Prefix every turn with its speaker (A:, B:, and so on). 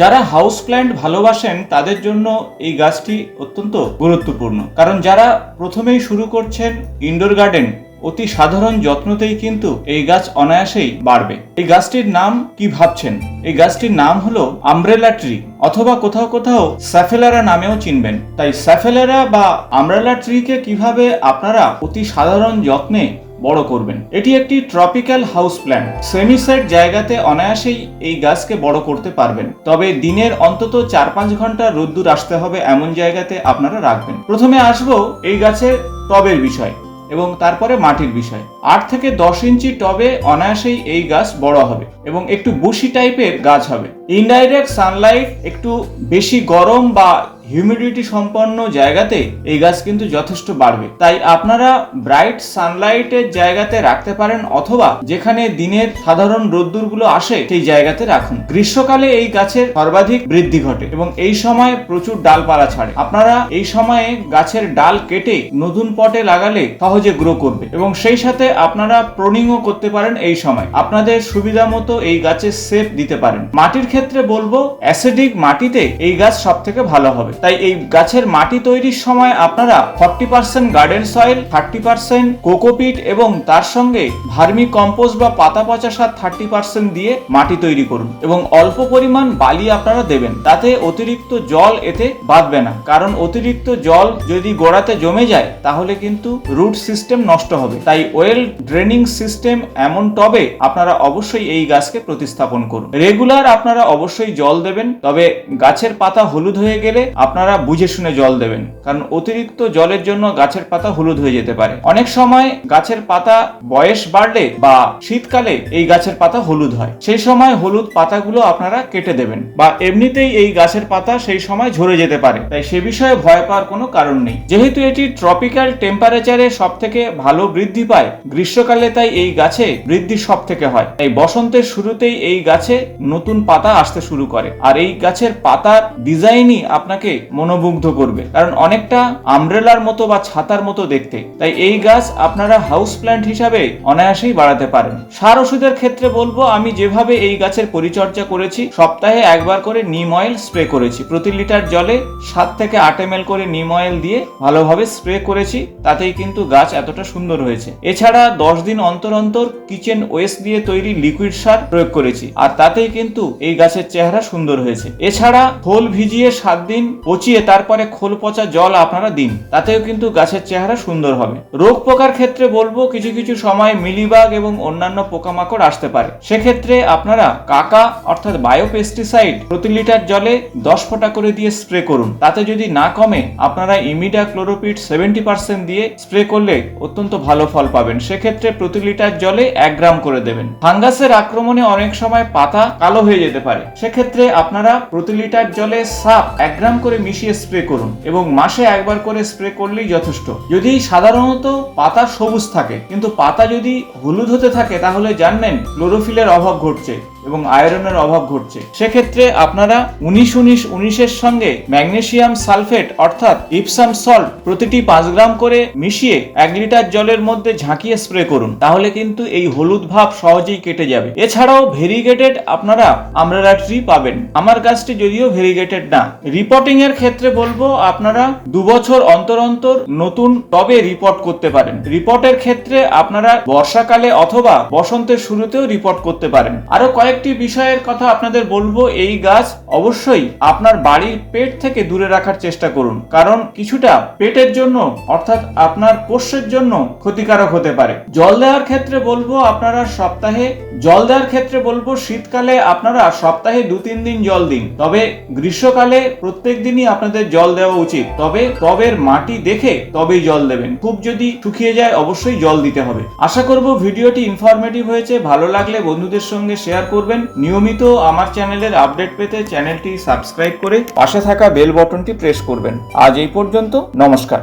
A: যারা house plant ভালোবাসেন তাদের জন্য এই গাছটি অত্যন্ত গুরুত্বপূর্ণ, কারণ যারা প্রথমেই শুরু করছেন ইনডোর গার্ডেন, অতি সাধারণ যত্নতেই কিন্তু এই গাছ অনায়াসেই বাড়বে। এই গাছটির নাম কি ভাবছেন? এই গাছটির নাম হলো আমব্রেলা ট্রি, অথবা কোথাও কোথাও স্যাফেলেরা নামেও চিনবেন। তাই স্যাফেলেরা বা আমব্রেলা ট্রিকে কিভাবে আপনারা অতি সাধারণ যত্নে বড় করবেন। এটি একটি tropical house plant. Semi set জায়গাতে অনায়াসেই এই গাছকে বড় করতে পারবেন, তবে দিনের অন্তত 4-5 ঘন্টা রোদ্দুর আসতে হবে এমন জায়গাতে আপনারা রাখবেন। প্রথমে আসবো এই গাছের টবের বিষয় এবং তারপরে মাটির বিষয়। 8 থেকে 10 ইঞ্চি টবে অনায়াসেই এই গাছ বড় হবে এবং একটু বুশি টাইপের গাছ হবে। ইনডাইরেক্ট সানলাইট, একটু বেশি গরম বা হিউমিডিটি সম্পন্ন জায়গাতে এই গাছ কিন্তু যথেষ্ট বাড়বে। তাই আপনারা ব্রাইট সানলাইটের জায়গাতে রাখতে পারেন, অথবা যেখানে দিনের সাধারণ রোদ্দুরগুলো আসে সেই জায়গাতে রাখুন। গ্রীষ্মকালে এই গাছের সর্বাধিক বৃদ্ধি ঘটে এবং এই সময় প্রচুর ডালপালা ছাড়ে। আপনারা এই সময়ে গাছের ডাল কেটে নতুন পটে লাগালে সহজে গ্রো করবে এবং সেই সাথে আপনারা প্রুনিংও করতে পারেন। এই সময় আপনাদের সুবিধা মতো এই গাছের শেপ দিতে পারেন। মাটির ক্ষেত্রে বলবো অ্যাসিডিক মাটিতে এই গাছ সব থেকে ভালো হবে। তাই এই গাছের মাটি তৈরির সময় আপনারা 40% গার্ডেন সয়েল, 30% কোকোপিট এবং তার সঙ্গে ভার্মি কম্পোস্ট বা পাতা পচা সার 30% দিয়ে মাটি তৈরি করুন এবং অল্প পরিমাণ বালি আপনারা দেবেন। তাতে অতিরিক্ত জল এতে বাঁধবে না, কারণ অতিরিক্ত জল যদি গোড়াতে জমে যায় তাহলে কিন্তু রুট সিস্টেম নষ্ট হবে। তাই ওয়েল ড্রেনিং সিস্টেম এমন টবে আপনারা অবশ্যই এই গাছকে প্রতিস্থাপন করুন। রেগুলার আপনারা অবশ্যই জল দেবেন, তবে গাছের পাতা হলুদ হয়ে গেলে আপনারা বুঝে শুনে জল দেবেন, কারণ অতিরিক্ত জলের জন্য গাছের পাতা হলুদ হয়ে যেতে পারে। অনেক সময় গাছের পাতা বয়স বাড়লে বা শীতকালে এই গাছের পাতা হলুদ হয়, সেই সময় হলুদ পাতাগুলো আপনারা কেটে দেবেন, বা এমনিতেই এই গাছের পাতা সেই সময় ঝরে যেতে পারে। তাই সে বিষয়ে ভয় পাওয়ার কোনো কারণ নেই। যেহেতু এটি ট্রপিক্যাল টেম্পারেচারে সব থেকে ভালো বৃদ্ধি পায় গ্রীষ্মকালে, তাই এই গাছে বৃদ্ধি সব থেকে হয়। তাই বসন্তের শুরুতেই এই গাছে নতুন পাতা আসতে শুরু করে, আর এই গাছের পাতার ডিজাইনই আপনাকে মনোমুগ্ধ করবে, কারণ অনেকটা আমব্রেলার মতো বা ছাতার মতো দেখতে। তাই এই গাছ আপনারা হাউস প্ল্যান্ট হিসাবে অনায়াসেই বাড়াতে পারেন। সার ওষুধের ক্ষেত্রে বলবো, আমি যেভাবে এই গাছের পরিচর্যা করেছি, সপ্তাহে একবার করে নিম অয়েল স্প্রে করেছি। প্রতি লিটার জলে 7 থেকে 8 ml করে নিম অয়েল দিয়ে ভালোভাবে স্প্রে করেছি, তাতেই কিন্তু গাছ এতটা সুন্দর হয়েছে। এছাড়া 10 দিন অন্তর অন্তর কিচেন ওয়েস্ট দিয়ে তৈরি লিকুইড সার প্রয়োগ করেছি, আর তাতেই কিন্তু এই গাছের চেহারা সুন্দর হয়েছে। এছাড়া খোল ভিজিয়ে 7 দিন পচিয়ে তারপরে খোল পচা জল আপনারা দিন, তাতেও কিন্তু গাছের চেহারা সুন্দর হবে। রোগ পোকার ক্ষেত্রে বলবো, কিছু কিছু সময় মিলিবাগ এবং অন্যান্য পোকামাকড় আসতে পারে। সেক্ষেত্রে আপনারা কাকা অর্থাৎ বায়োপেস্টিসাইড প্রতি লিটার জলে 10 ফোঁটা করে দিয়ে স্প্রে করুন। তাতে যদি না কমে, আপনারা ইমিডা ক্লোরোপিড 70% দিয়ে স্প্রে করলে অত্যন্ত ভালো ফল পাবেন। সেক্ষেত্রে প্রতি লিটার জলে 1 গ্রাম করে দেবেন। ফাঙ্গাসের আক্রমণে অনেক সময় পাতা কালো হয়ে যেতে পারে, সেক্ষেত্রে আপনারা প্রতি লিটার জলে সাপ 1 গ্রাম করে মিশিয়ে স্প্রে করুন এবং মাসে একবার করে স্প্রে করলেই যথেষ্ট। যদি সাধারণত পাতা সবুজ থাকে কিন্তু পাতা যদি হলুদ হতে থাকে, তাহলে জানবেন ক্লোরোফিলের অভাব ঘটছে এবং আয়রনের অভাব ঘটছে। সেক্ষেত্রে আপনারা 19-19 এর সঙ্গে ম্যাগনেসিয়াম সালফেট অর্থাৎ ইপসাম সল্ট প্রতিটি 5 গ্রাম করে মিশিয়ে 1 লিটার জলের মধ্যে ঝাঁকিয়ে স্প্রে করুন, তাহলে কিন্তু এই হলুদ ভাব সহজেই কেটে যাবে। এছাড়াও ভেরিগেটেড আপনারা আমব্রেলা ট্রি পাবেন। আমার গাছটি যদিও ভেরিগেটেড না। রিপোর্টিং এর ক্ষেত্রে বলবো, আপনারা 2 বছর অন্তর অন্তর নতুন টবে রিপোর্ট করতে পারেন। রিপোর্টের ক্ষেত্রে আপনারা বর্ষাকালে অথবা বসন্তের শুরুতেও রিপোর্ট করতে পারেন। আরো কয়েকটি বিষয়ের কথা আপনাদের বলবো, এই গাছ অবশ্যই আপনার বাড়ির পেট থেকে দূরে রাখার চেষ্টা করুন, কারণ কিছুটা পেটের জন্য অর্থাৎ আপনার পোষ্যের জন্য ক্ষতিকারক হতে পারে। জল দেওয়ার ক্ষেত্রে বলবো, শীতকালে আপনারা সপ্তাহে 2-3 দিন জল দিন, তবে গ্রীষ্মকালে প্রত্যেক দিনই আপনাদের জল দেওয়া উচিত। তবে টবের মাটি দেখে তবেই জল দেবেন। খুব যদি শুকিয়ে যায় অবশ্যই জল দিতে হবে। আশা করব ভিডিওটি ইনফরমেটিভ হয়েছে। ভালো লাগলে বন্ধুদের সঙ্গে শেয়ার করবেন। নিয়মিত আমার চ্যানেলের আপডেট পেতে চ্যানেলটি সাবস্ক্রাইব করে পাশে থাকা বেল বাটনটি প্রেস করবেন। আজ এই পর্যন্ত, নমস্কার।